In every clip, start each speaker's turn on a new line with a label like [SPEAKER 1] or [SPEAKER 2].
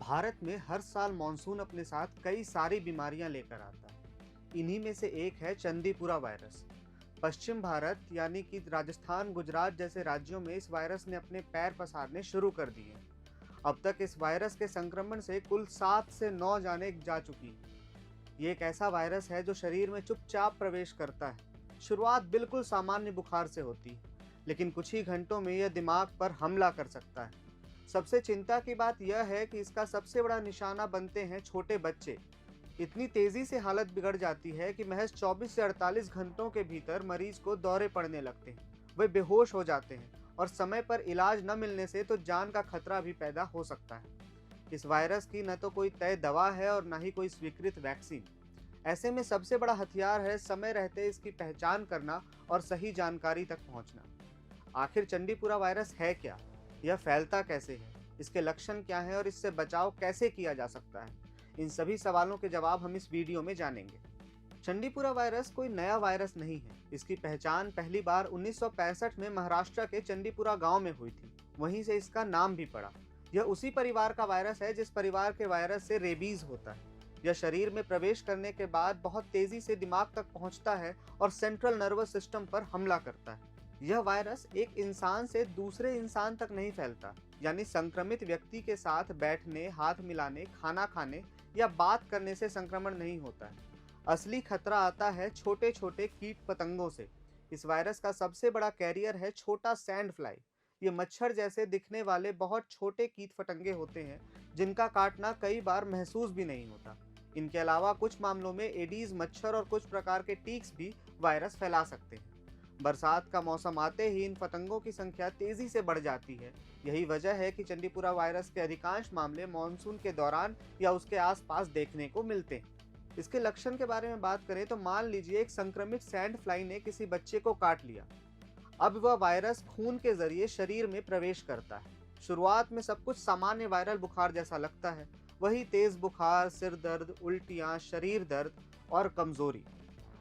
[SPEAKER 1] भारत में हर साल मानसून अपने साथ कई सारी बीमारियां लेकर आता है। इन्हीं में से एक है चंदीपुरा वायरस। पश्चिम भारत यानी कि राजस्थान, गुजरात जैसे राज्यों में इस वायरस ने अपने पैर पसारने शुरू कर दिए। अब तक इस वायरस के संक्रमण से कुल 7 से 9 जाने जा चुकी। ये एक ऐसा वायरस है जो शरीर में चुपचाप प्रवेश करता है। शुरुआत बिल्कुल सामान्य बुखार से होती है, लेकिन कुछ ही घंटों में यह दिमाग पर हमला कर सकता है। सबसे चिंता की बात यह है कि इसका सबसे बड़ा निशाना बनते हैं छोटे बच्चे। इतनी तेजी से हालत बिगड़ जाती है कि महज 24 से 48 घंटों के भीतर मरीज को दौरे पड़ने लगते हैं, वे बेहोश हो जाते हैं और समय पर इलाज न मिलने से तो जान का खतरा भी पैदा हो सकता है। इस वायरस की न तो कोई तय दवा है और न ही कोई स्वीकृत वैक्सीन। ऐसे में सबसे बड़ा हथियार है समय रहते इसकी पहचान करना और सही जानकारी तक पहुंचना। आखिर चंडीपुरा वायरस है क्या? यह फैलता कैसे है? इसके लक्षण क्या हैं और इससे बचाव कैसे किया जा सकता है? इन सभी सवालों के जवाब हम इस वीडियो में जानेंगे। चंडीपुरा वायरस कोई नया वायरस नहीं है। इसकी पहचान पहली बार 1965 में महाराष्ट्र के चंडीपुरा गांव में हुई थी। वहीं से इसका नाम भी पड़ा। यह उसी परिवार का वायरस है जिस परिवार के वायरस से रेबीज होता है। यह शरीर में प्रवेश करने के बाद बहुत तेजी से दिमाग तक पहुंचता है और सेंट्रल नर्वस सिस्टम पर हमला करता है। यह वायरस एक इंसान से दूसरे इंसान तक नहीं फैलता, यानी संक्रमित व्यक्ति के साथ बैठने, हाथ मिलाने, खाना खाने या बात करने से संक्रमण नहीं होता है। असली खतरा आता है छोटे छोटे कीट पतंगों से। इस वायरस का सबसे बड़ा कैरियर है छोटा सैंड फ्लाई। ये मच्छर जैसे दिखने वाले बहुत छोटे कीट फटंगे होते हैं जिनका काटना कई बार महसूस भी नहीं होता। इनके अलावा कुछ मामलों में एडीज मच्छर और कुछ प्रकार के टिक्स भी वायरस फैला सकते हैं। बरसात का मौसम आते ही इन पतंगों की संख्या तेजी से बढ़ जाती है। यही वजह है कि चंडीपुरा वायरस के अधिकांश मामले मानसून के दौरान या उसके आसपास देखने को मिलते हैं। इसके लक्षण के बारे में बात करें तो मान लीजिए एक संक्रमित सैंड फ्लाई ने किसी बच्चे को काट लिया। अब वह वायरस खून के जरिए शरीर में प्रवेश करता है। शुरुआत में सब कुछ सामान्य वायरल बुखार जैसा लगता है, वही तेज बुखार, सिर दर्द, उल्टियां, शरीर दर्द और कमजोरी।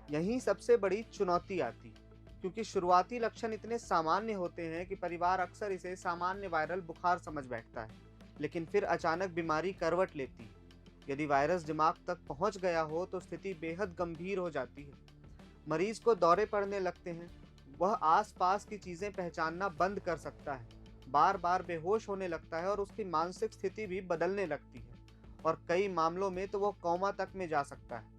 [SPEAKER 1] यही सबसे बड़ी चुनौती आती है, क्योंकि शुरुआती लक्षण इतने सामान्य होते हैं कि परिवार अक्सर इसे सामान्य वायरल बुखार समझ बैठता है, लेकिन फिर अचानक बीमारी करवट लेती है। यदि वायरस दिमाग तक पहुंच गया हो तो स्थिति बेहद गंभीर हो जाती है। मरीज को दौरे पड़ने लगते हैं, वह आसपास की चीजें पहचानना बंद कर सकता है, बार बार बेहोश होने लगता है और उसकी मानसिक स्थिति भी बदलने लगती है और कई मामलों में तो वह कोमा तक में जा सकता है।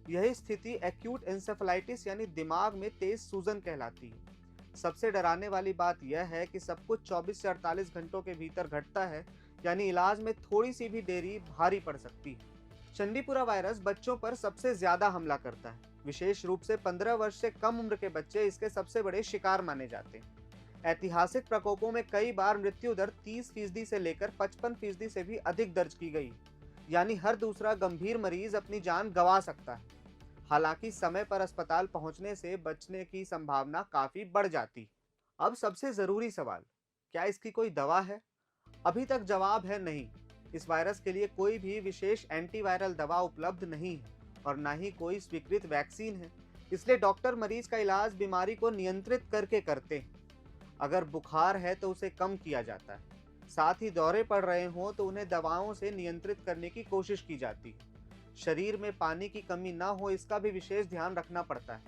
[SPEAKER 1] यही स्थिति एक्यूट एंसेफेलाइटिस यानी दिमाग में तेज सूजन कहलाती है। सबसे डराने वाली बात यह है कि सब कुछ 24 से 48 घंटों के भीतर घटता है, यानी इलाज में थोड़ी सी भी देरी भारी पड़ सकती है। चंडीपुरा वायरस बच्चों पर सबसे ज्यादा हमला करता है। विशेष रूप से 15 वर्ष से कम उम्र के बच्चे इसके सबसे बड़े शिकार माने जाते हैं। ऐतिहासिक प्रकोपों में कई बार मृत्यु दर 30% से लेकर 55% से भी अधिक दर्ज की गई, यानी हर दूसरा गंभीर मरीज अपनी जान गंवा सकता है। हालांकि समय पर अस्पताल पहुंचने से बचने की संभावना काफी बढ़ जाती। अब सबसे जरूरी सवाल, क्या इसकी कोई दवा है? अभी तक जवाब है नहीं। इस वायरस के लिए कोई भी विशेष एंटीवायरल दवा उपलब्ध नहीं है और न ही कोई स्वीकृत वैक्सीन है। इसलिए डॉक्टर मरीज का इलाज बीमारी को नियंत्रित करके करते हैं। अगर बुखार है तो उसे कम किया जाता है, साथ ही दौरे पड़ रहे हों तो उन्हें दवाओं से नियंत्रित करने की कोशिश की जाती है। शरीर में पानी की कमी ना हो इसका भी विशेष ध्यान रखना पड़ता है।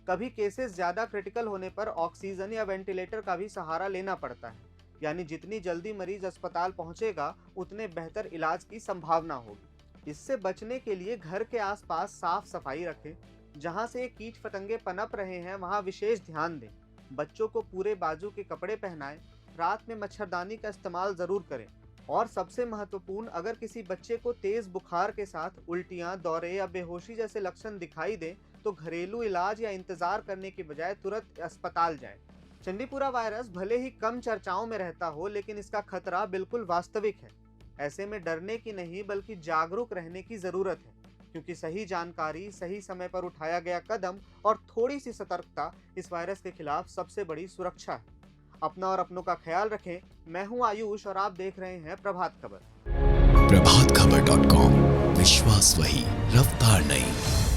[SPEAKER 1] कभी केसेस ज्यादा क्रिटिकल होने पर ऑक्सीजन या वेंटिलेटर का भी सहारा लेना पड़ता है, यानी जितनी जल्दी मरीज अस्पताल पहुंचेगा उतने बेहतर इलाज की संभावना होगी। इससे बचने के लिए घर के आसपास साफ सफाई रखें। जहां से कीट फतंगे पनप रहे हैं वहां विशेष ध्यान दें। बच्चों को पूरे बाजू के कपड़े पहनाएं। रात में मच्छरदानी का इस्तेमाल जरूर करें। और सबसे महत्वपूर्ण, अगर किसी बच्चे को तेज बुखार के साथ उल्टियां, दौरे या बेहोशी जैसे लक्षण दिखाई दे तो घरेलू इलाज या इंतजार करने के बजाय तुरंत अस्पताल जाएं। चंडीपुरा वायरस भले ही कम चर्चाओं में रहता हो, लेकिन इसका खतरा बिल्कुल वास्तविक है। ऐसे में डरने की नहीं बल्कि जागरूक रहने की जरूरत है, क्योंकि सही जानकारी, सही समय पर उठाया गया कदम और थोड़ी सी सतर्कता इस वायरस के खिलाफ सबसे बड़ी सुरक्षा है। अपना और अपनों का ख्याल रखें। मैं हूं आयुष और आप देख रहे हैं प्रभात खबर।
[SPEAKER 2] प्रभातखबर.com, विश्वास वही, रफ्तार नहीं।